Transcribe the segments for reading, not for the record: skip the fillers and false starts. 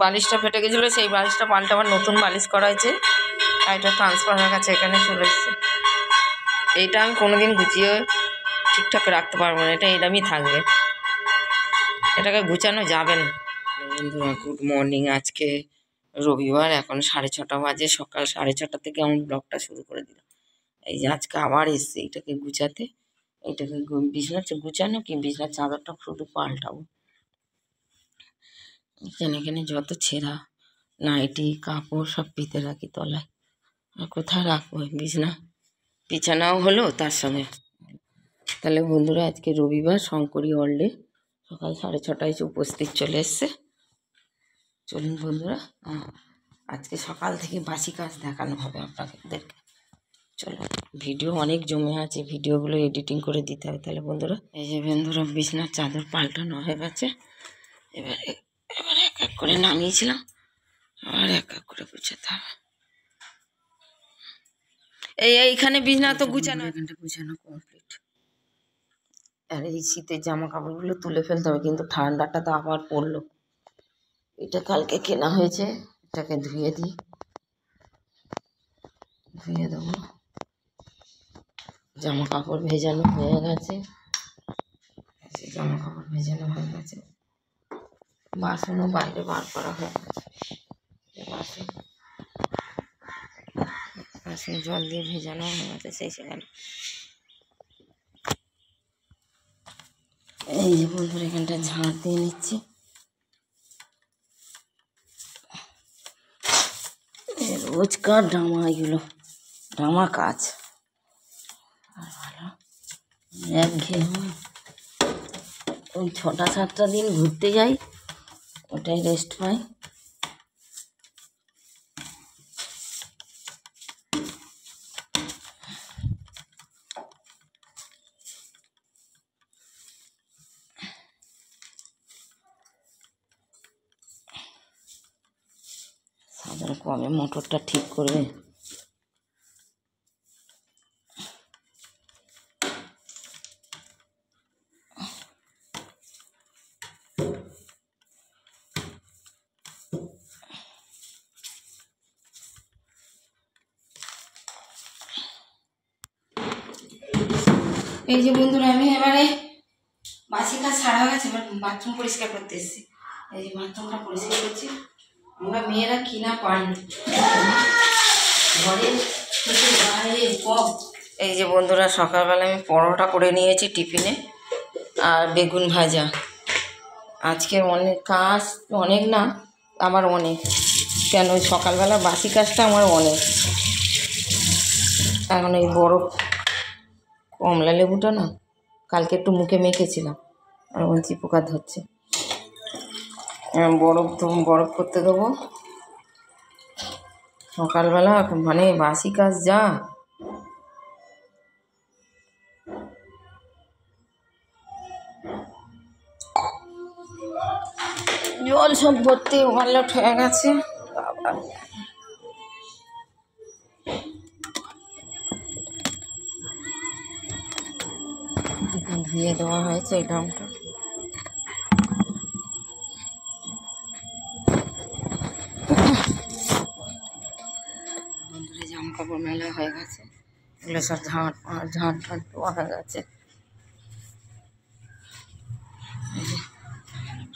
বালিশটা ফেটে গেছিলো, সেই বালিশটা পাল্টে আবার নতুন বালিশ করা হয়েছে। আর এটা ট্রান্সফার হয়ে গেছে, এখানে চলে এসছে। এইটা আমি কোনোদিন গুছিয়ে ঠিকঠাক রাখতে পারবো না, এটা এরমই থাকবে, এটাকে গুছানো যাবে না। বন্ধুরা গুড মর্নিং। আজকে রবিবার, এখন 6:30 বাজে, সকাল 6:30 থেকে আমি ব্লগটা শুরু করে দিলাম। এই যে আজকে আবার এসছে এটাকে গুছাতে, এটাকে বিছানা গুছানো কি বিছানার চাদরটা শুধু পাল্টাবো। এখানে যত ছেঁড়া নাইটি কাপড় সব পেতে রাখি তলায়, আর কোথায় রাখবো বিছানাও হলো তার সঙ্গে। তাহলে বন্ধুরা আজকে রবিবার, শঙ্করী ওয়ার্ল্ডে সকাল 6:30টায় উপস্থিত চলে এসছে। চলুন বন্ধুরা, আজকে সকাল থেকে বাসি কাজ দেখানো হবে আপনাদেরকে। চলো, ভিডিও অনেক জমে আছে, ভিডিওগুলো এডিটিং করে দিতে হবে। তাহলে বন্ধুরা, এই যে বন্ধুরা বিছানার চাদর পাল্টানো হয়ে গেছে। এবারে এক এক করে নামিয়েছিলাম, আর এক এক করে গুছাতে হবে। এইখানে বিছানা তো গুছানো, এখানটা গুছানো কমপ্লিট। আর এই শীতের জামা কাপড়গুলো তুলে ফেলতে হবে, কিন্তু ঠান্ডাটা তো আবার পড়লো। এটা কালকে কেনা হয়েছে, এটাকে ধুয়ে দেবো। জামা কাপড় ভেজানো হয়ে গেছে, বাসনও বাইরে বার করা হয়ে গেছে। বাসন জল দিয়ে ভেজানো হয়ে গেছে সেখানে। এই যে বন্ধুরা এখানটা ঝাঁট দিয়ে নিচ্ছি। রোজকার ড্রামা, এগুলো ড্রামা কাজ, আর ভালো একঘেয়ে। ওই 6-7টা দিন ঘুরতে যাই, ওটাই রেস্ট পাই। সাধারণ কবে মোটরটা ঠিক করবে। এই যে বন্ধুরা আমি এবারে বাসি কাজ সারা হয়ে গেছে, এবার বাথরুম পরিষ্কার করতে এসেছি। এই যে বাথরুমটা পরিষ্কার করছি। আমরা মেয়েরা কিনা পারি ঘরে বাইরে কম। এই যে বন্ধুরা সকালবেলা আমি পরোটা করে নিয়েছি টিফিনে, আর বেগুন ভাজা। আজকে অনেক কাজ, অনেক না আমার অনেক, কেন সকালবেলা বাসি কাজটা আমার অনেক। এখন এই বরফ কমলা লেবুটা না কালকে একটু মুখে মেখেছিলাম, আর বলছি পোকা ধরছে। বরফ করতে দেবো সকালবেলা, মানে বাসি কাজ যা। জল সব ভর্তি ওভারলোড হয়ে গেছে। ধুয়ে দেওয়া হয়েছে এই ড্রামটা। বন্ধুরা জামা কাপড় মেলা হয়ে গেছে, এগুলো সব ঝাঁট দেওয়া হয়ে গেছে।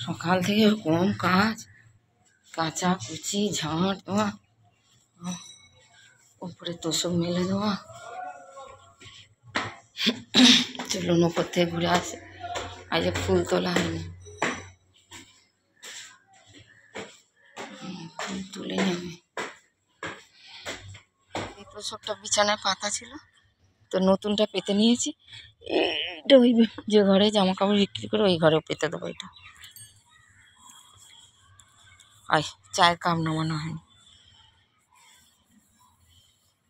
সকাল থেকে কম কাজ, কাচা কুচি ঝাঁট দেওয়া, উপরে তোষক মেলে দেওয়া। চলুন ওপর থেকে ঘুরে আসে, আজ ফুল তোলা হয়নি, ফুল তুলে নেবে। এই তোষকটা বিছানায় পাতা ছিল, তো নতুনটা পেতে নিয়েছি। এটা ওই যে ঘরে জামা কাপড় বিক্রি করে ওই ঘরেও পেতে দেবো। এটা চায়ের কাপ নামানো হয়নি,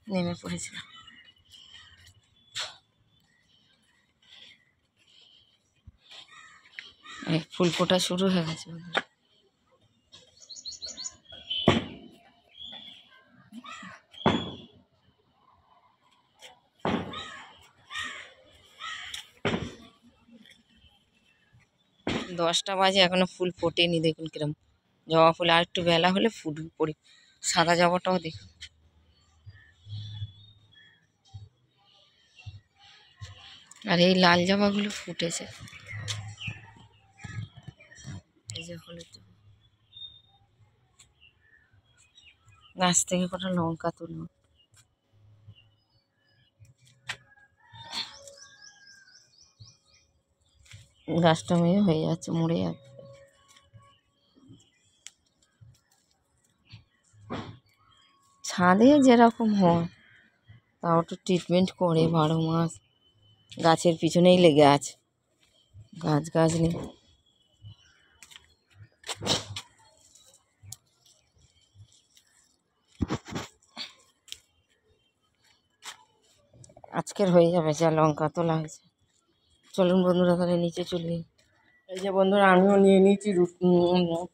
নেমে পড়েছিলাম। ফুল ফোটা শুরু হয়ে গেছে। 10টা বাজে, এখনো ফুল ফোটেনি। দেখুন কিরম জবা ফুল আর একটু বেলা হলে ফুটবে পড়ে। সাদা জবাটাও দেখ। আর এই লাল জবাগুলো ফুটেছে। এই যে হলুদ জবা। গাছ থেকে কটা লঙ্কা তুলব। গাছটা মেয়ে হয়ে যাচ্ছে, মরে যাচ্ছে। ছাদে যেরকম হয় তাও তো ট্রিটমেন্ট করে 12 মাস। গাছের পিছনেই লেগে আছে, গাছ নেই। আজকের হয়ে যাবে যা লঙ্কা তোলা হয়েছে। চলুন বন্ধুরা তাহলে নিচে চলে। এই যে বন্ধুরা আমিও নিয়ে নিয়েছি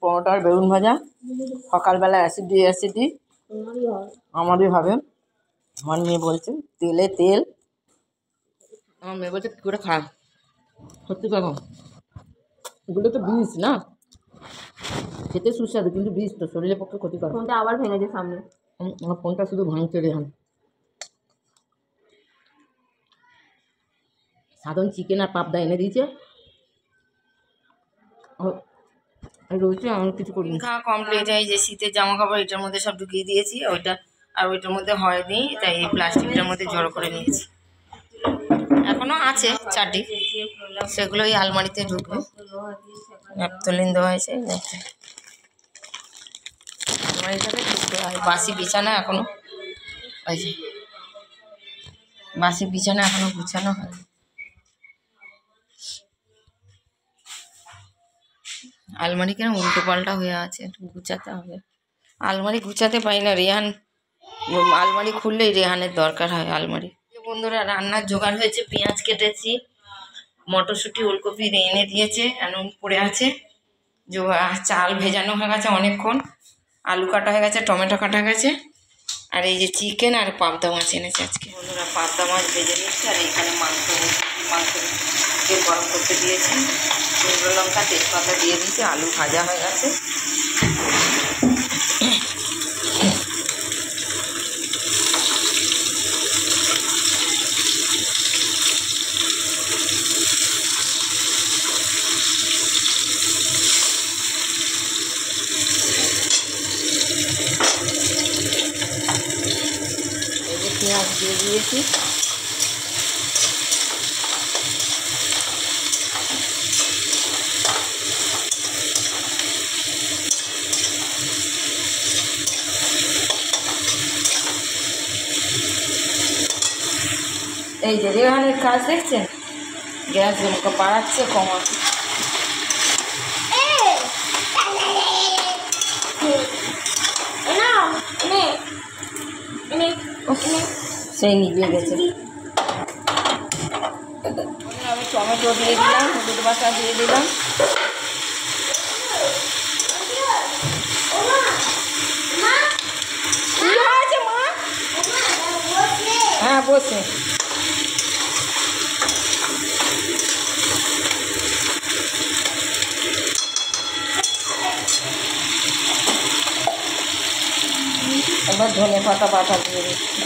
পরোটা আর বেগুন ভাজা। সকালবেলা অ্যাসিডি আমারই হবে। আমার মেয়ে বলছে তেল। আমার মেয়ে বলছে কী করে খা, সত্যি কথা এগুলো তো বিষ না, খেতে সুস্বাদু কিন্তু বিষ তো, শরীরের পক্ষে ক্ষতিকর। ফোনটা আবার ভেঙেছে সামনে। আমার ফোনটা শুধু ভাঙছে রে। সাধারণ চিকেন আর পাবদা এনে দিয়েছে, রয়েছে আমি কিছু করি। খাওয়া কমপ্লিট। এই যে শীতের জামা কাপড় এটার মধ্যে সব ঢুকিয়ে দিয়েছি, ওইটা আর ওইটার মধ্যে হয়নি, তাই এই প্লাস্টিকটার মধ্যে জড়ো করে নিয়েছি। এখনো আছে চারটি, সেগুলো এই আলমারিতে ঢুকবে। ন্যাপথলিন দেওয়া হয়েছে, আলমারিটাতে ঢুকবে। আর বাসি বিছানা এখনো, ওই যে বাসি বিছানা এখনো গুছানো হয়নি। আলমারি কেন উল্টো পাল্টা হয়ে আছে, একটু গুছাতে হবে। আলমারি গুছাতে পারি না, রেহান আলমারি খুললেই রেহানের দরকার হয় আলমারি। বন্ধুরা রান্নার জোগাড় হয়েছে, পেঁয়াজ কেটেছি, মটরশুঁটি ওলকপি এনে দিয়েছে, এমন পড়ে আছে। চাল ভেজানো হয়ে গেছে অনেকক্ষণ, আলু কাটা হয়ে গেছে, টমেটো কাটা গেছে, আর এই যে চিকেন আর পাবদা মাছ এনেছে আজকে। বন্ধুরা পাবদা মাছ ভেজে নিচ্ছি, আর এখানে মাংস তেল গরম করতে দিয়েছি, শুকনো লঙ্কা তেজপাতা দিয়ে দিয়েছি, আলু ভাজা হয়ে গেছে। পেঁয়াজ দিয়ে দিয়েছি, এই যে রেহানের কাজ দেখছেন, গ্যাস জমকে বাড়াচ্ছে কমাচ্ছে। সেই নিভিয়ে গেছে। আমি টমেটো দিয়ে দিলাম, হলুদ বাটা দিয়ে দিলাম, হ্যাঁ বসে এবার ধনে পাতা বাটা দিয়ে দিচ্ছি।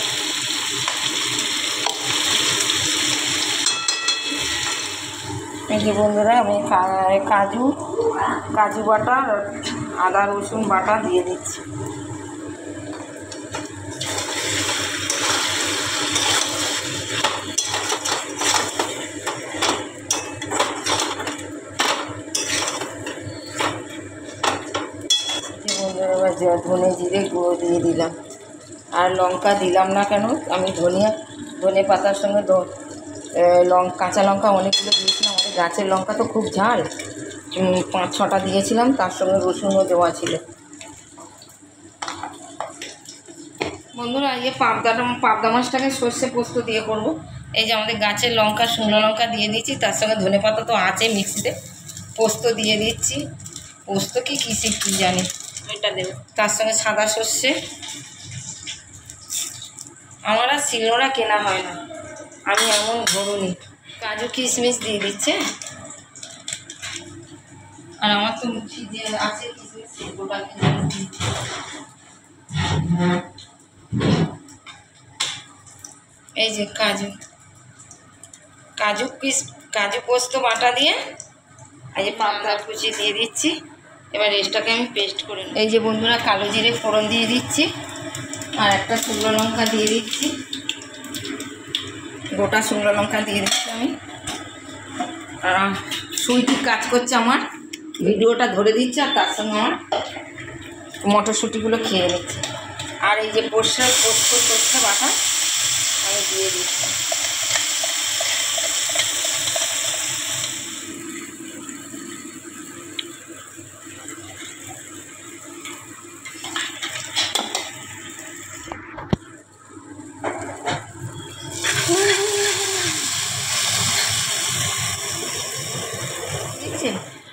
এই যে বন্ধুরা আমি কাজু বাটা, আদা রসুন বাটা দিয়ে দিচ্ছি। বন্ধুরা এবার ধনে জিরে গুঁড়ো দিয়ে দিলাম, আর লঙ্কা দিলাম না কেন, আমি ধনে পাতার সঙ্গে কাঁচা লঙ্কা অনেকগুলো দিয়েছিলাম। আমাদের গাছের লঙ্কা তো খুব ঝাল, 5-6টা দিয়েছিলাম, তার সঙ্গে রসুনও দেওয়া ছিল। বন্ধুরা এই পাবদা মাছটাকে সর্ষে পোস্ত দিয়ে করব। এই যে আমাদের গাছের লঙ্কা, শুকনো লঙ্কা দিয়ে দিচ্ছি, তার সঙ্গে ধনে পাতা তো আছে মিক্সিতে, পোস্ত দিয়ে দিচ্ছি। পোস্ত কি জানি, এটা দেবে, তার সঙ্গে সাদা সর্ষে। আমার আর শিলনোড়া কেনা হয় না, আমি এমন ঘরুনি। কাজু কিশমিশ দিয়ে দিচ্ছে, আর আমার তো আছে কিশমিশ। এই যে কাজু কাজু পোস্ত বাটা দিয়ে এই যে পাতা কুচি দিয়ে দিচ্ছি। এবার এটাকে আমি পেস্ট করে নিই। এই যে বন্ধুরা কালো জিরে ফোড়ন দিয়ে দিচ্ছি, আর একটা শুকনো লঙ্কা দিয়ে দিচ্ছি, গোটা শুকনো লঙ্কা দিয়ে দিচ্ছি আমি। আর সুইটি কাজ করছে, আমার ভিডিওটা ধরে দিচ্ছে, আর তার সঙ্গে আমার মটরশুঁটিগুলো খেয়ে নিচ্ছে। আর এই যে পোস্ত বাটা আমি দিয়ে দিচ্ছি।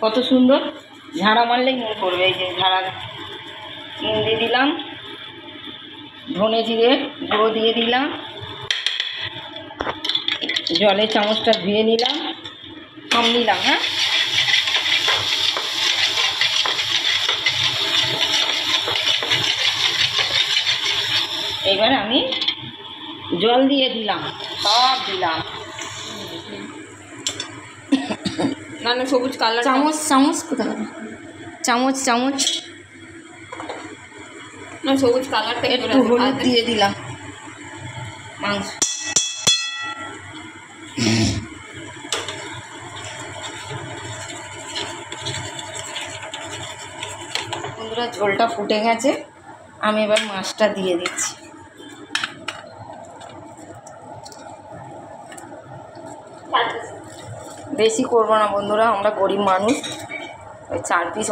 কত সুন্দর ঝাড়া মারলেই মনে করবে। এই যে ঝাড়া নুন দিয়ে দিলাম, ধনে জিরে গুঁড়ো দিয়ে দিলাম, জলে চামচটা ধুয়ে নিলাম, সব নিলাম। হ্যাঁ, এবার আমি জল দিয়ে দিলাম, সব দিলাম। না না সবুজ কালার চামচ কোথায়? চামচ না সবুজ কালারটা একটু হলুদ দিয়ে দিলাম। মাংস বন্ধুরা ঝোলটা ফুটে গেছে, আমি এবার মাছটা দিয়ে দিচ্ছি। বেশি করবো না বন্ধুরা, আমরা গরিব মানুষ, ওই 4 পিস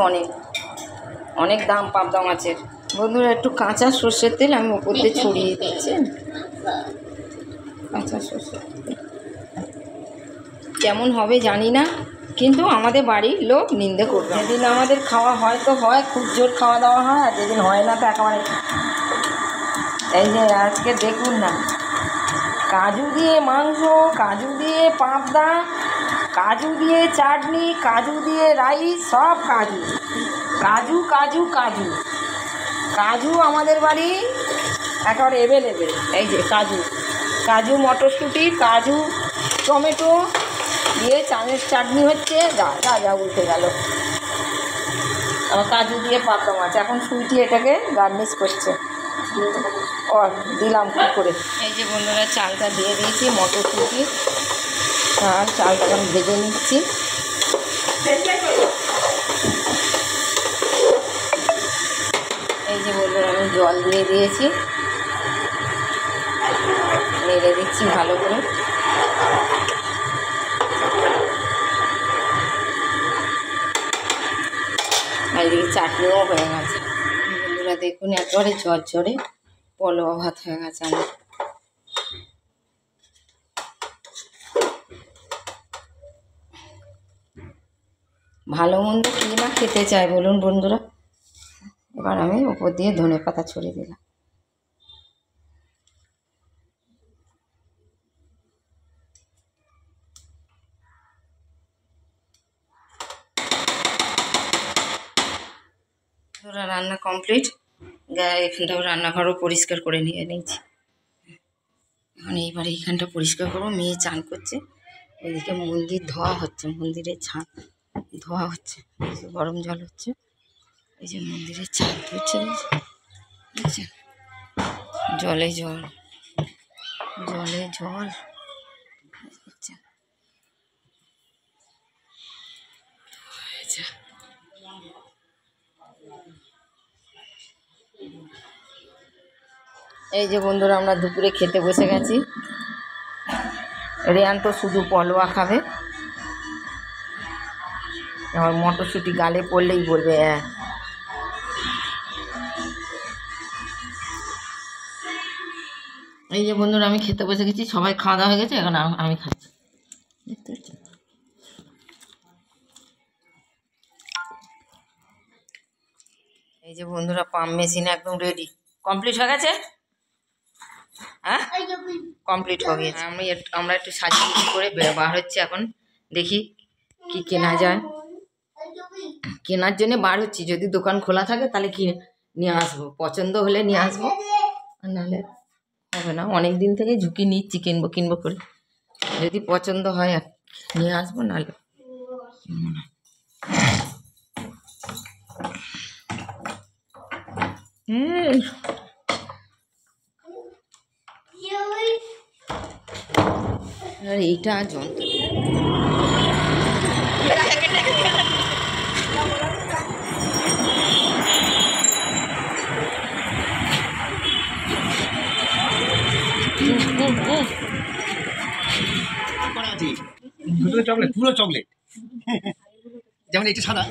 অনেক দাম পাবদা মাছের। বন্ধুরা একটু কাঁচা সর্ষের তেল আমি ওপর দিয়ে ছড়িয়ে দিচ্ছি। কাঁচা সর্ষের তেল কেমন হবে জানি না, কিন্তু আমাদের বাড়ির লোক নিন্দে করবে। যেদিন আমাদের খাওয়া হয় তো হয়, খুব জোর খাওয়া দাওয়া হয়, আর যেদিন হয় না তো একেবারে। এই যে আজকে দেখুন না, কাজু দিয়ে মাংস, কাজু দিয়ে পাবদা, কাজু দিয়ে চাটনি, কাজু দিয়ে রাইস, সব কাজু কাজু কাজু কাজু কাজু আমাদের বাড়ি একেবারে এভেলেবেল। এই যে কাজু মটরশুঁটি, কাজু টমেটো দিয়ে চালের চাটনি হচ্ছে। যা উঠে গেল। আবার কাজু দিয়ে পাবদা মাছ। এখন সুইটি এটাকে গার্নিশ করছে। দিলাম কী করে। এই যে বন্ধুরা চালটা দিয়ে দিয়েছি, মটরশুঁটি আর চালটা আমি ভেজে নিচ্ছি। এই যে বন্ধুরা আমি জল দিয়ে দিয়েছি, নেড়ে দিচ্ছি ভালো করে। আর এদিকে চাটনিও হয়ে গেছে। বন্ধুরা দেখুন একেবারে ঝরঝরে পলোয়া ভাত হয়ে গেছে আমার। ভালো মন্দ কী না খেতে চায় বলুন বন্ধুরা। এবার আমি ওপর দিয়ে ধনেপাতা ছড়িয়ে দিলাম। রান্না কমপ্লিট। এখানটাও রান্নাঘরও পরিষ্কার করে নিয়ে নিয়েছি। এখন এইবারে এইখানটা পরিষ্কার করবো। মেয়ে চান করছে, ওইদিকে মন্দির ধোয়া হচ্ছে, মন্দিরের ছাদ ধোয়া হচ্ছে, গরম জল হচ্ছে। এই যে মন্দিরের ছাদ ধুচ্ছে, বুঝছেন? জলে জল আচ্ছা, এই যে বন্ধুরা আমরা দুপুরে খেতে বসে গেছি। রেয়ান তো শুধু পলোয়া খাবে, আমার মটরশুঁটি গালে পড়লেই বলবে হ্যাঁ। এই যে বন্ধুরা আমি খেতে বসে গেছি, সবাই খাওয়া দাওয়া হয়ে গেছে, এখন আমি খাচ্ছি। দেখতে পাচ্ছি এই যে বন্ধুরা পাম্প মেশিন একদম রেডি, কমপ্লিট হয়ে গেছে। হ্যাঁ কমপ্লিট হয়ে গেছে। আমরা একটু সাজিয়ে করে বার হচ্ছে। এখন দেখি কি কেনা যায়। কেনার জন্য বার হচ্ছি, যদি দোকান খোলা থাকে তাহলে কিনে নিয়ে আসবো, পছন্দ হলে নিয়ে আসবো, আর নাহলে হবে না। অনেক দিন থেকে ঝুঁকি নিচ্ছি কিনবো কিনবো করে, যদি পছন্দ হয় আর নিয়ে আসবো, নাহলে কিনবো না। আর এইটা যন্ত্র চকলেট, পুরো চকলেট, যেমন এটা সাদা।